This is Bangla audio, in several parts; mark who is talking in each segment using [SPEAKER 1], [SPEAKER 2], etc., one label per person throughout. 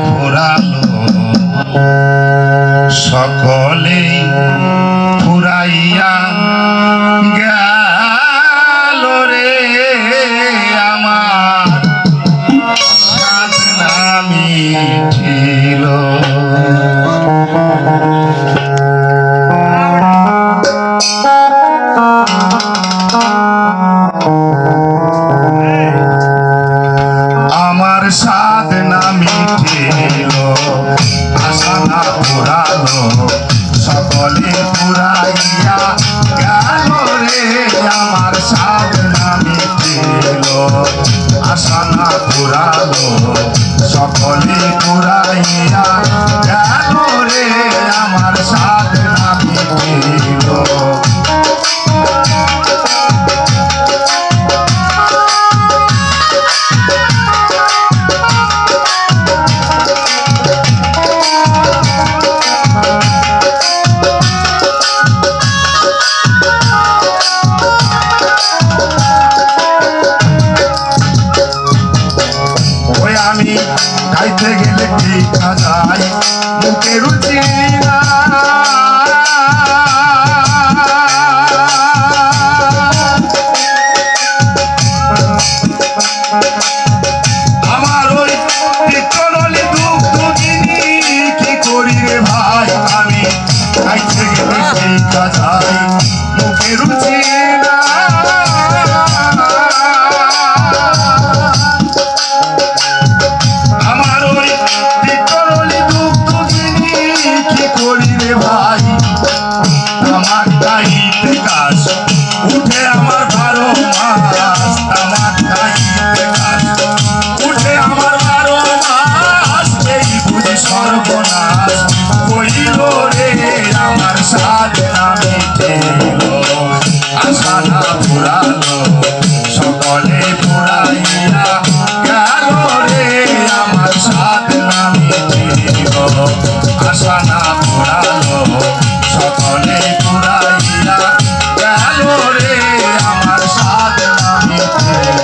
[SPEAKER 1] ফুরালো সকলে ফুরাইয়া গেল রে আমার সাধনা মিটিল আমার সাধনা মিটিল আশা না পুরালো সকলে পুরাইয়া গেল রে আমার সাধনা মিটিল আশা না পুরালো সকলে পুরাইয়া গেল রে আমার সাধনা মিটিল আমি গাইতে গেলে দেখা যায় মুখে রুচি না আমার ওই পিতরলি দুগ্ধ যিনি কি করি রে ভাই আমি গাইতে গেলে দেখা যায় মুখে রুচি না ভাই আমার গাইতে গাছ উঠে আমার 12 মাস আমার গাইতে গাছ উঠে আমার 12 মাস এই বুঝি সর্বনাশ কইল রে আমার সাধনা মিটিল আশা না পুরালো সকলে পুরাইয়া গেল রে আমার সাধনা মিটিল আশা না পুরালো সকলে পুরাইয়া গেল রে আমার সাধনা মিটিল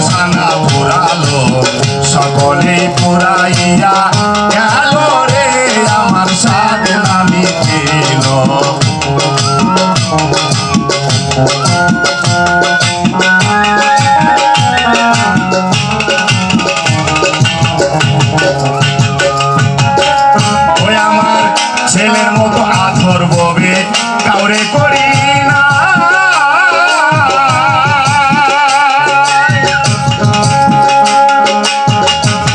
[SPEAKER 1] আশা না পুরালো সকলে পুরাইয়া গেল রে আমার সাধ না মিটিল ওই আমার ছেলের মতো আধর ববে কাউরে করি না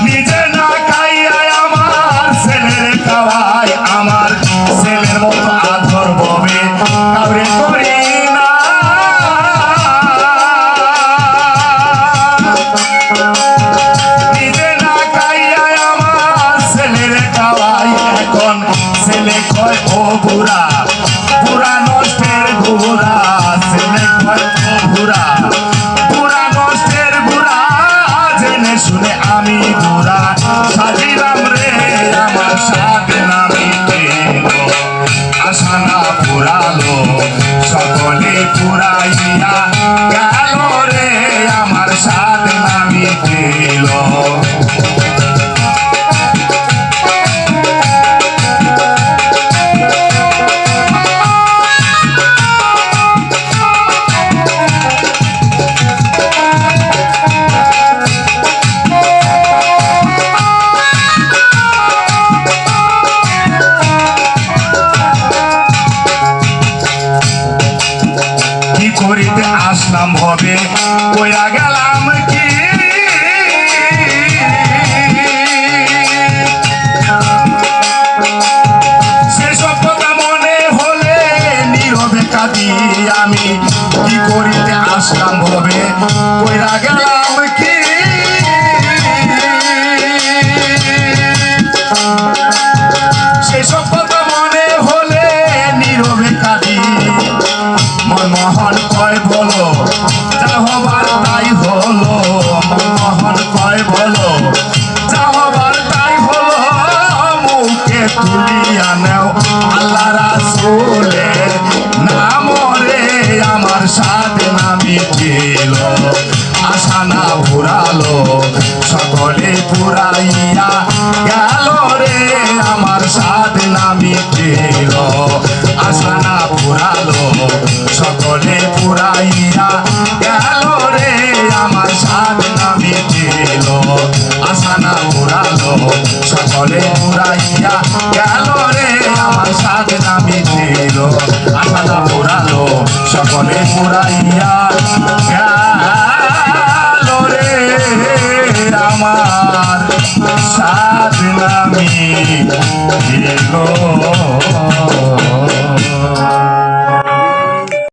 [SPEAKER 1] নিজে না খাইয়া আমার ছেলের খাওয়াই আমার ছেলের মতো আধর ববে কাউরে করি না নিজে না খাইয়া আমার ছেলের খাওয়াই এখন ছেলে কয় ও বুড়া বুড়া নষ্টের বুড়া ছেলে কয় ও বুড়া বুড়া নষ্টের বুড়া জেনে শুনে আমি বুড়া সাজিলাম রে আমার সাথে নামি আশা না পুরালো সকলে পুরাইয়া গেল রে আমার সাথে নামি দিল করিতে আসলাম হবে কইরা গেলাম কি সেসব কথা মনে হলে নীরবে কাঁদি আমি কি করিতে আসলাম হবে কইরা গেলাম কি সেসব কথা মনে হলে নীরবে কাঁদি মনমোহন কয় বলো যা হবার তাই হলো মনমোহন কয় বলো যা হবার তাই হলো মুখে তুলিয়া নেও আল্লাহ রাসূলের নাম রে আমার সাথে না মিটিল আশা না পুরালো সকলে পুরাইয়া গেল রে আমার সাথে না মিটিল আশা না পুরালো সকলে পুরাইয়া গেল রে আমার সাধ না মিটিল আশা না পুরালো সকলে পুরাইয়া গেল রে আমার সাধ না মিটিল আশা না পুরালো সকলে পুরাইয়া গেল রে আমার সাধ না মিটিল